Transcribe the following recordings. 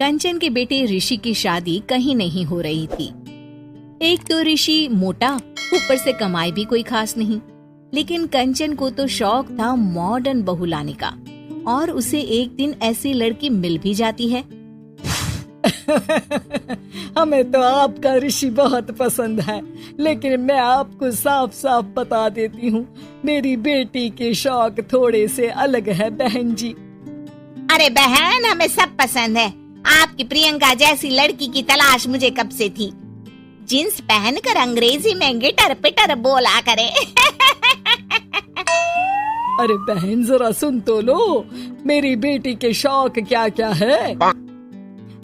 कंचन के बेटे ऋषि की शादी कहीं नहीं हो रही थी। एक तो ऋषि मोटा, ऊपर से कमाई भी कोई खास नहीं। लेकिन कंचन को तो शौक था मॉडर्न बहू लाने का, और उसे एक दिन ऐसी लड़की मिल भी जाती है। हमें तो आपका ऋषि बहुत पसंद है, लेकिन मैं आपको साफ साफ बता देती हूँ, मेरी बेटी के शौक थोड़े से अलग है बहन जी। अरे बहन, हमें सब पसंद है। आपकी प्रियंका जैसी लड़की की तलाश मुझे कब से थी। जींस पहनकर अंग्रेजी में गिटर पिटर बोला करे। अरे बहन जरा सुन तो लो, मेरी बेटी के शौक क्या क्या है।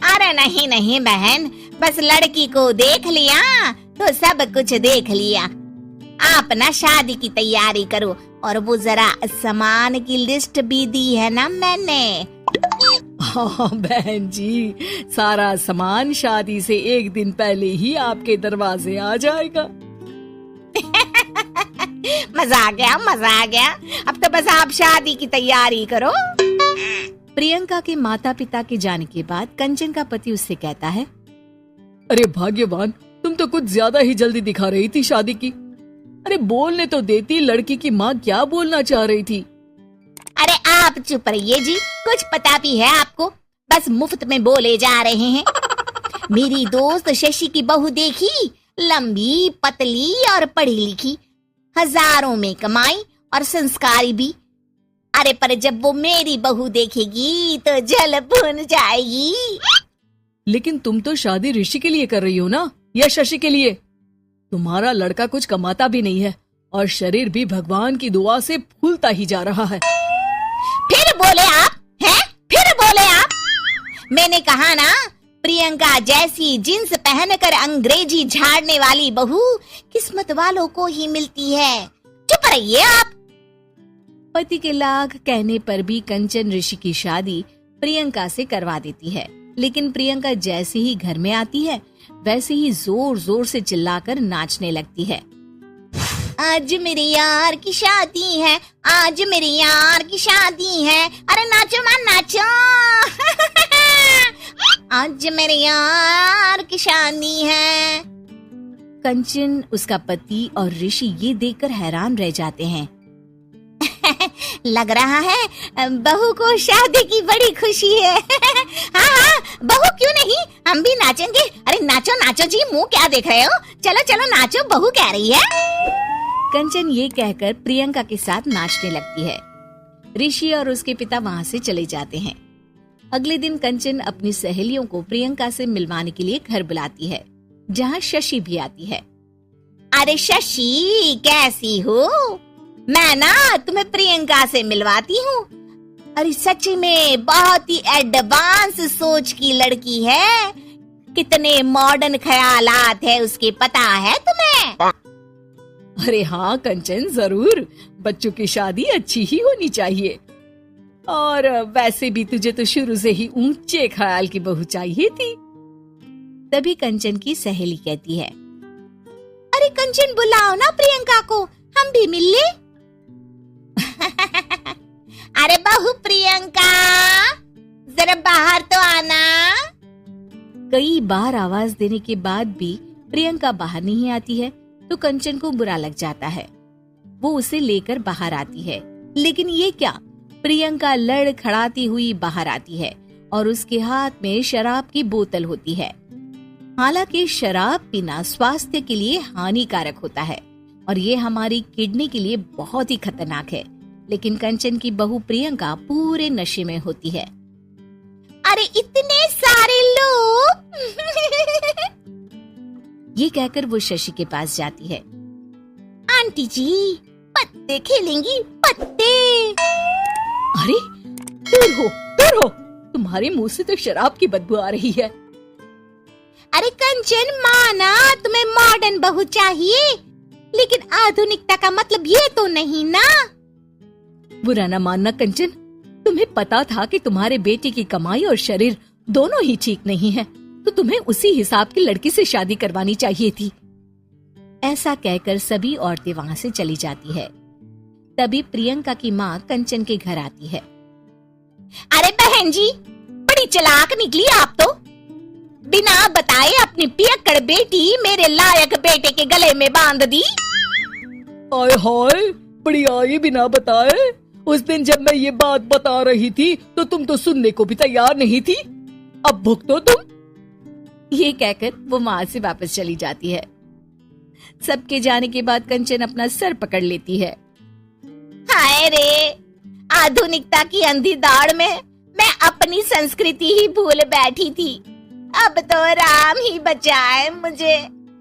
अरे नहीं नहीं बहन, बस लड़की को देख लिया तो सब कुछ देख लिया। आप ना शादी की तैयारी करो, और वो जरा सामान की लिस्ट भी दी है ना मैंने। हाँ बहन जी, सारा सामान शादी से एक दिन पहले ही आपके दरवाजे आ जाएगा। मजा आ गया, मजा आ गया। अब तो बस आप शादी की तैयारी करो। प्रियंका के माता पिता के जाने के बाद कंचन का पति उससे कहता है, अरे भाग्यवान, तुम तो कुछ ज्यादा ही जल्दी दिखा रही थी शादी की। अरे बोलने तो देती, लड़की की माँ क्या बोलना चाह रही थी। अरे आप चुप रहिए जी, कुछ पता भी है आपको, बस मुफ्त में बोले जा रहे हैं। मेरी दोस्त शशि की बहू देखी, लंबी पतली और पढ़ी लिखी, हजारों में कमाई और संस्कारी भी। अरे पर जब वो मेरी बहू देखेगी तो जल भुन जाएगी। लेकिन तुम तो शादी ऋषि के लिए कर रही हो ना, या शशि के लिए? तुम्हारा लड़का कुछ कमाता भी नहीं है, और शरीर भी भगवान की दुआ से फूलता ही जा रहा है। फिर बोले आप हैं? फिर बोले आप? मैंने कहा ना, प्रियंका जैसी जींस पहनकर अंग्रेजी झाड़ने वाली बहू किस्मत वालों को ही मिलती है। चुप रहिए आप। पति के लाख कहने पर भी कंचन ऋषि की शादी प्रियंका से करवा देती है। लेकिन प्रियंका जैसे ही घर में आती है, वैसे ही जोर जोर से चिल्लाकर नाचने लगती है। आज मेरे यार की शादी है, आज मेरे यार की शादी है, अरे नाचो मां नाचो। आज मेरे यार की शादी है। कंचन, उसका पति और ऋषि ये देखकर हैरान रह जाते हैं। लग रहा है बहू को शादी की बड़ी खुशी है। हाँ हाँ, बहू क्यों नहीं, हम भी नाचेंगे। अरे नाचो नाचो जी, मुंह क्या देख रहे हो, चलो चलो नाचो, बहू कह रही है। कंचन ये कहकर प्रियंका के साथ नाचने लगती है। ऋषि और उसके पिता वहाँ से चले जाते हैं। अगले दिन कंचन अपनी सहेलियों को प्रियंका से मिलवाने के लिए घर बुलाती है, जहाँ शशि भी आती है। अरे शशि, कैसी हो? मैं ना तुम्हें प्रियंका से मिलवाती हूँ। अरे सच्ची में बहुत ही एडवांस सोच की लड़की है, कितने मॉडर्न ख्यालात है उसके, पता है तुम्हें? अरे हाँ कंचन, जरूर। बच्चों की शादी अच्छी ही होनी चाहिए, और वैसे भी तुझे तो शुरू से ही ऊंचे ख्याल की बहू चाहिए थी। तभी कंचन की सहेली कहती है, अरे कंचन, बुलाओ ना प्रियंका को, हम भी मिल ले। अरे बहू प्रियंका, जरा बाहर तो आना। कई बार आवाज देने के बाद भी प्रियंका बाहर नहीं आती है, तो कंचन को बुरा लग जाता है। वो उसे लेकर बाहर आती है, लेकिन ये क्या, प्रियंका लड़खड़ाती हुई बाहर आती है और उसके हाथ में शराब की बोतल होती है। हालांकि शराब पीना स्वास्थ्य के लिए हानिकारक होता है, और ये हमारी किडनी के लिए बहुत ही खतरनाक है। लेकिन कंचन की बहू प्रियंका पूरे नशे में होती है। अरे इतने सारे लोग। ये कहकर वो शशि के पास जाती है। आंटी जी, पत्ते खेलेंगी, पत्ते। अरे दूर हो, दूर हो, तुम्हारे मुंह से तो शराब की बदबू आ रही है। अरे कंचन, माना तुम्हें मॉडर्न बहू चाहिए, लेकिन आधुनिकता का मतलब ये तो नहीं ना। बुरा न मानना कंचन, तुम्हें पता था कि तुम्हारे बेटे की कमाई और शरीर दोनों ही ठीक नहीं है, तो तुम्हें उसी हिसाब की लड़की से शादी करवानी चाहिए थी। ऐसा कहकर सभी औरतें वहाँ से चली जाती है। तभी प्रियंका की माँ कंचन के घर आती है। अरे बहन जी, बड़ी बड़ी चालाक निकली आप तो। बिना बताए अपनी पियक्कड़ बेटी मेरे लायक बेटे के गले में बांध दी। हाय हाय, बड़ी आई बिना बताए। उस दिन जब मैं ये बात बता रही थी तो तुम तो सुनने को भी तैयार नहीं थी। अब भुगतो तुम। ये कहकर वो वहां से वापस चली जाती है। सबके जाने के बाद कंचन अपना सर पकड़ लेती है। हाय रे, आधुनिकता की अंधी दौड़ में मैं अपनी संस्कृति ही भूल बैठी थी। अब तो राम ही बचाए मुझे।